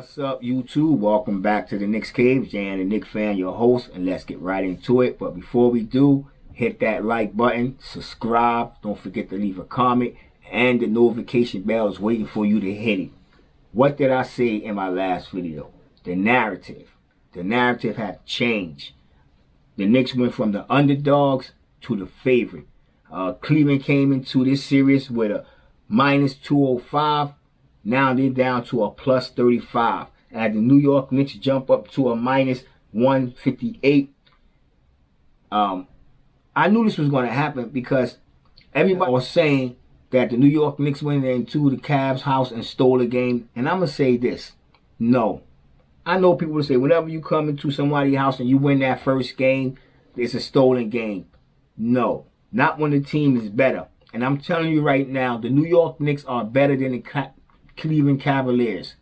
What's up, YouTube? Welcome back to the Knicks Cave. Jan the Knicks fan, your host, and let's get right into it. But before we do, hit that like button, subscribe, don't forget to leave a comment, and the notification bell is waiting for you to hit it. What did I say in my last video? The narrative. The narrative had changed. The Knicks went from the underdogs to the favorite. Cleveland came into this series with a minus 205. Now they're down to a plus 35. As the New York Knicks jump up to a minus 158. I knew this was going to happen because everybody was saying that the New York Knicks went into the Cavs' house and stole the game. And I'm going to say this. No. I know people will say whenever you come into somebody's house and you win that first game, it's a stolen game. No. Not when the team is better. And I'm telling you right now, the New York Knicks are better than the Cleveland Cavaliers.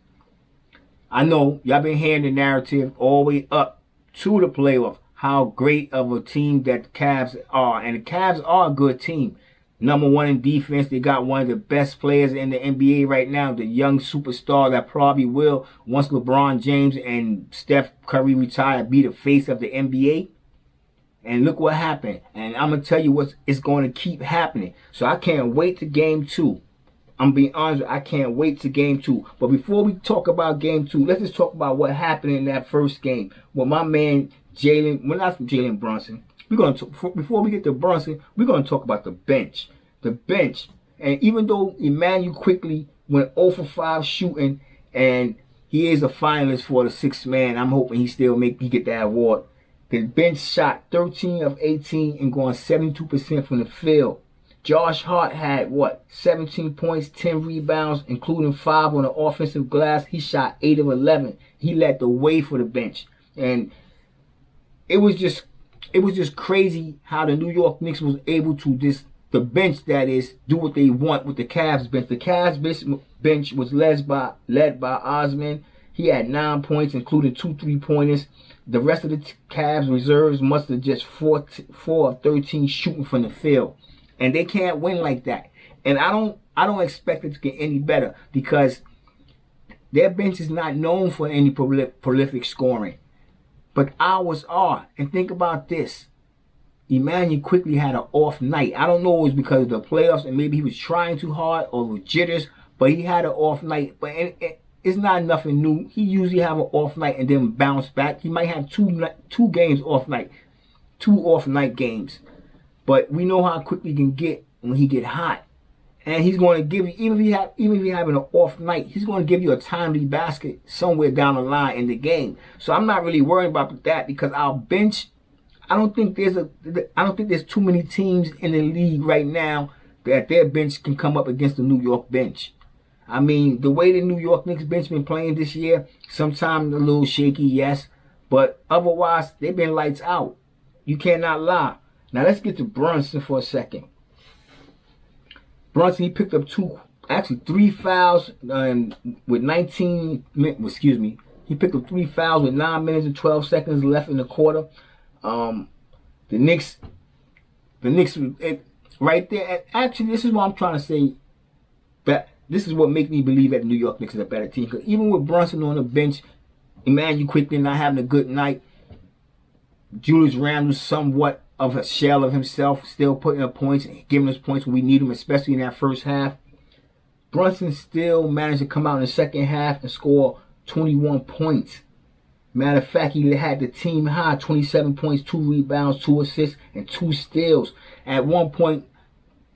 I know y'all been hearing the narrative all the way up to the playoffs, how great of a team that the Cavs are. And the Cavs are a good team. #1 in defense. They got one of the best players in the NBA right now, the young superstar that probably will, once LeBron James and Steph Curry retire, be the face of the NBA. And look what happened. And I'm going to tell you it's going to keep happening. So I can't wait to game 2. I'm being honest, I can't wait to game 2. But before we talk about game 2, let's just talk about what happened in that first game. Well, my man Jalen Brunson. Before we get to Brunson, we're going to talk about the bench. The bench. And even though Emmanuel quickly went 0 for 5 shooting, and he is a finalist for the 6th man, I'm hoping he get that award. The bench shot 13 of 18 and going 72% from the field. Josh Hart had, 17 points, 10 rebounds, including 5 on the offensive glass. He shot 8 of 11. He led the way for the bench. And it was just crazy how the New York Knicks was able to the bench, that is, do what they want with the Cavs bench. The Cavs bench was led by Osman. He had 9 points, including 2 3-pointers. The rest of the Cavs reserves must have just 4 of 13 shooting from the field. And they can't win like that. And I don't expect it to get any better because their bench is not known for any prolific scoring. But ours are. And think about this. Emmanuel quickly had an off night. I don't know if it was because of the playoffs and maybe he was trying too hard or with jitters, but he had an off night. But it's not nothing new. He usually have an off night and then bounce back. He might have two games off night. 2 off night games. But we know how quick he can get when he get hot. And he's going to give you, even if you're having an off night, he's going to give you a timely basket somewhere down the line in the game. So I'm not really worried about that because our bench, I don't think there's too many teams in the league right now that their bench can come up against the New York bench. I mean, the way the New York Knicks bench been playing this year, sometimes a little shaky, yes. But otherwise, they've been lights out. You cannot lie. Now let's get to Brunson for a second. Brunson, he picked up 3 fouls with 19. Excuse me. He picked up 3 fouls with 9 minutes and 12 seconds left in the quarter. The Knicks, right there. Actually, this is what I'm trying to say. That this is what makes me believe that the New York Knicks is a better team. Because even with Brunson on the bench, Emmanuel quickly not having a good night. Julius Randle's somewhat of a shell of himself, still putting up points and giving us points when we need them, especially in that first half. Brunson still managed to come out in the second half and score 21 points. Matter of fact, he had the team high, 27 points, 2 rebounds, 2 assists, and 2 steals. At one point,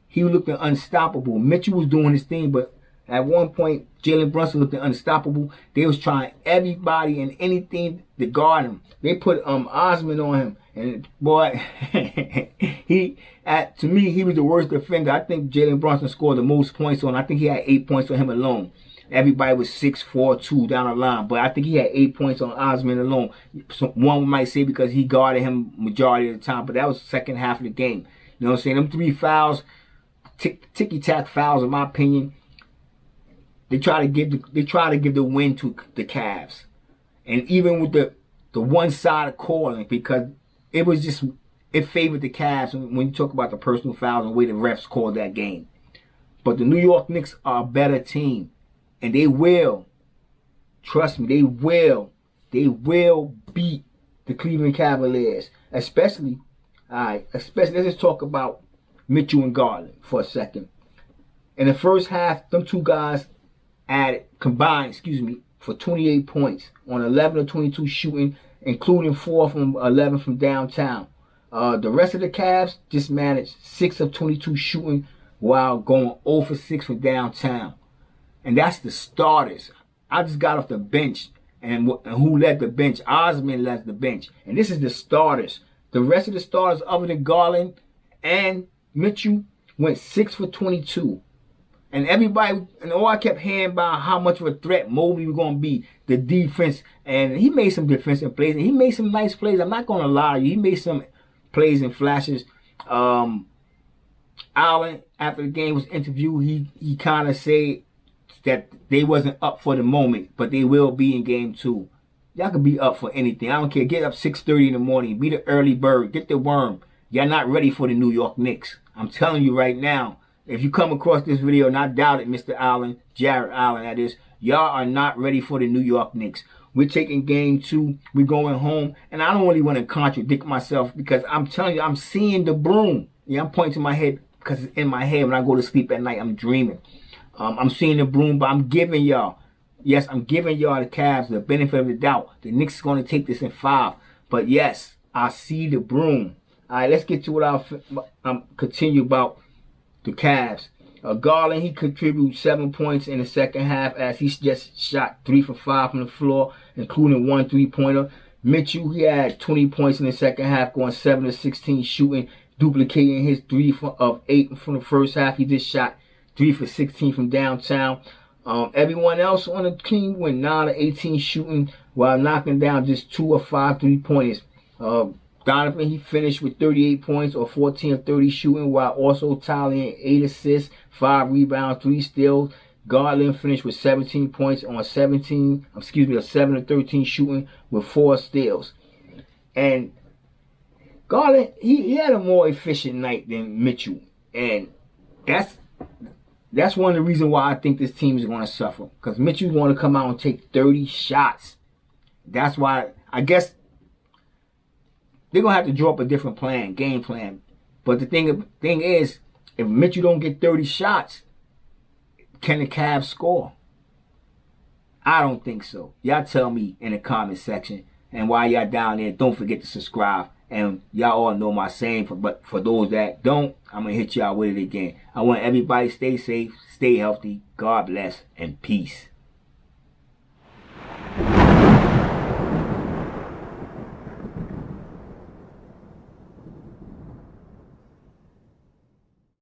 he looked unstoppable. Mitchell was doing his thing, but at one point, Jalen Brunson looked unstoppable. They was trying everybody and anything to guard him. They put Osman on him. And boy, to me, he was the worst defender. I think Jalen Brunson scored the most points on. I think he had 8 points on him alone. Everybody was 6-4-2 down the line. But I think he had 8 points on Osman alone. So one might say because he guarded him majority of the time. But that was the second half of the game. You know what I'm saying? Them 3 fouls, ticky-tack fouls, in my opinion. They try to give the win to the Cavs. And even with the one-sided calling, because it favored the Cavs when you talk about the personal fouls and the way the refs called that game. But the New York Knicks are a better team. And they will Trust me, they will. They will beat the Cleveland Cavaliers. Especially, let's just talk about Mitchell and Garland for a second. In the first half, them two guys combined, for 28 points on 11 of 22 shooting, including 4 from 11 from downtown. The rest of the Cavs just managed 6 of 22 shooting while going 0 for 6 from downtown. And that's the starters. I just got off the bench. And who led the bench? Osman led the bench. And this is the starters. The rest of the starters, other than Garland and Mitchell, went 6 for 22. And everybody, and all I kept hearing about how much of a threat Mobley was going to be, the defense. And he made some defensive plays. And he made some nice plays. I'm not going to lie to you. He made some plays and flashes. Allen, after the game was interviewed, he kind of said that they wasn't up for the moment, but they will be in game 2. Y'all can be up for anything. I don't care. Get up 6:30 in the morning. Be the early bird. Get the worm. Y'all not ready for the New York Knicks. I'm telling you right now. If you come across this video, and I doubt it, Mr. Allen, Jared Allen, that is, y'all are not ready for the New York Knicks. We're taking game 2. We're going home. And I don't really want to contradict myself because I'm telling you, I'm seeing the broom. Yeah, I'm pointing to my head because it's in my head when I go to sleep at night. I'm dreaming. I'm seeing the broom, but I'm giving y'all, yes, I'm giving y'all the Cavs the benefit of the doubt. The Knicks is going to take this in 5. But yes, I see the broom. All right, let's get to what I'll continue about the Cavs. Garland, he contributed 7 points in the second half as he just shot 3 for 5 from the floor, including 1 3-pointer. Mitchell, he had 20 points in the second half, going 7 of 16 shooting, duplicating his 3 of 8 from the first half. He just shot 3 for 16 from downtown. Everyone else on the team went 9 of 18 shooting while knocking down just 2 of 5 3-pointers. Donovan, he finished with 38 points or 14 of 30 shooting while also tallying 8 assists, 5 rebounds, 3 steals. Garland finished with 17 points on 7 of 13 shooting with 4 steals. And Garland, he had a more efficient night than Mitchell. And that's one of the reasons why I think this team is going to suffer. Because Mitchell's going to come out and take 30 shots. That's why I guess they're going to have to draw up a different game plan. But the thing is, if Mitchell don't get 30 shots, can the Cavs score? I don't think so. Y'all tell me in the comment section. And while y'all down there, don't forget to subscribe. And y'all all know my saying, but for those that don't, I'm going to hit y'all with it again. I want everybody to stay safe, stay healthy, God bless, and peace.